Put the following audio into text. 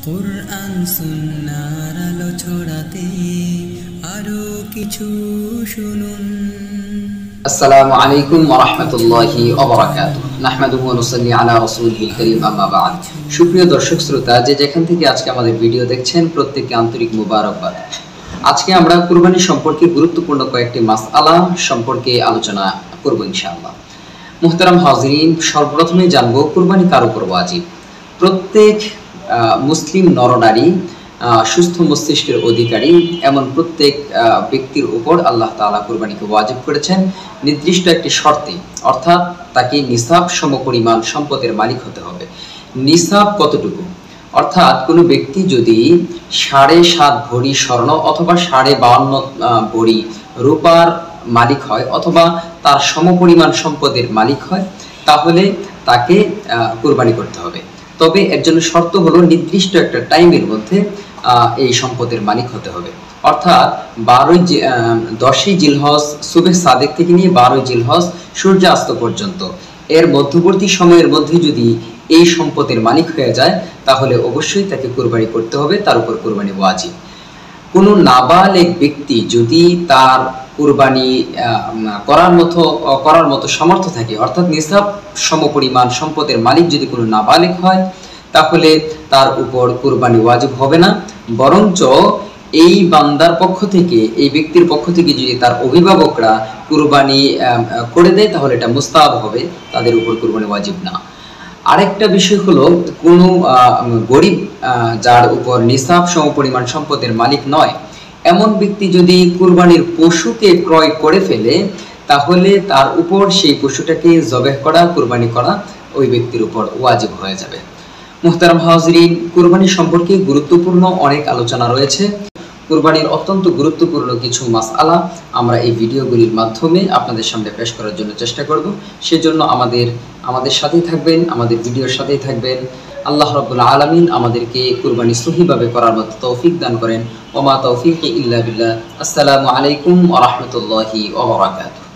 কুরআন সুন্নাহর আলো ছড়াতে আরো কিছু শুনুন। আসসালামু আলাইকুম ওয়া রাহমাতুল্লাহি ওয়া বারাকাতুহু। নাহমাদুহু ওয়া নুসাল্লি আলা রাসূলিহিল কারীম, আম্মা বা'দ। সুপ্রিয় দর্শক শ্রোতা, যে যেখান থেকে আজকে আমাদের ভিডিও দেখছেন, প্রত্যেককে আন্তরিক মুবারকবাদ। আজকে আমরা কুরবানি সম্পর্কে গুরুত্বপূর্ণ কয়েকটি মাসআলা সম্পর্কে আলোচনা করব ইনশাআল্লাহ। মুহতারাম হাজিরিন, সর্বপ্রথমে জানবো কুরবানি কার উপর ওয়াজিব। প্রত্যেক মুসলিম নরনারী, সুস্থ মস্তিষ্কের অধিকারী এমন প্রত্যেক ব্যক্তির উপর আল্লাহ তাআলা কুরবানিকে ওয়াজিব করেছেন নির্দিষ্ট একটি শর্তে, অর্থাৎ তাকে নিসাব সমপরিমাণ সম্পদের মালিক হতে হবে। নিসাব কতটুকু? অর্থাৎ কোনো ব্যক্তি যদি 7.5 ভরি স্বর্ণ অথবা 52.5 ভরি রূপার মালিক হয় অথবা তার সমপরিমাণ সম্পদের মালিক হয়, তাহলে তাকে কুরবানি করতে হবে। তবে এর জন্য শর্ত হলো নির্দিষ্ট একটা টাইমের মধ্যে এই সম্পদের মালিক হতে হবে। অর্থাৎ 10ই জিলহজ সুবহ সাদেক থেকে নিয়ে 12ই জিলহজ সূর্যাস্ত পর্যন্ত এর মধ্যবর্তী সময়ের মধ্যে যদি এই সম্পদের মালিক হয়ে যায়, তাহলে অবশ্যই তাকে কুরবানি করতে হবে, তার উপর কুরবানি ওয়াজিব। কোনো নাবালেগ ব্যক্তি যদি তার কুরবানি করার মতো সামর্থ্য থাকে, অর্থাৎ নিসাব সমপরিমাণ সম্পদের মালিক যদি কোনো নাবালেগ হয়, তাহলে তার উপর কুরবানি ওয়াজিব হবে না, বরঞ্চ এই বান্দার পক্ষ থেকে, এই ব্যক্তির পক্ষ থেকে যদি তার অভিভাবকরা কুরবানি করে দেয়, তাহলে এটা মুস্তাহাব হবে, তাদের উপর কুরবানি ওয়াজিব না। আরেকটা বিষয় হলো, কোনো গরিব যার উপর নিসাব সমপরিমাণ সম্পদের মালিক নয়, এমন ব্যক্তি যদি কুরবানির পশুকে ক্রয় করে ফেলে, তাহলে তার উপর সেই পশুটাকে জবেহ করা, কুরবানি করা ওই ব্যক্তির উপর ওয়াজিব হয়ে যাবে। মুহতারাম হাজিরিন, কুরবানি সম্পর্কে গুরুত্বপূর্ণ অনেক আলোচনা রয়েছে। কুরবানির অত্যন্ত গুরুত্বপূর্ণ কিছু মাসআলা আমরা এই ভিডিওগুলির মাধ্যমে আপনাদের সামনে পেশ করার জন্য চেষ্টা করব। সেজন্য আমাদের সাথেই থাকবেন, আমাদের ভিডিওর সাথেই থাকবেন। আল্লাহ রাব্বুল আলামিন আমাদেরকে কুরবানি সহিভাবে করার মতো তৌফিক দান করেন। ওয়া মা তাওফীকি ইল্লা বিল্লাহ। আসসালামু আলাইকুম ওয়া রাহমাতুল্লাহি ওয়া বারাকাতুহু।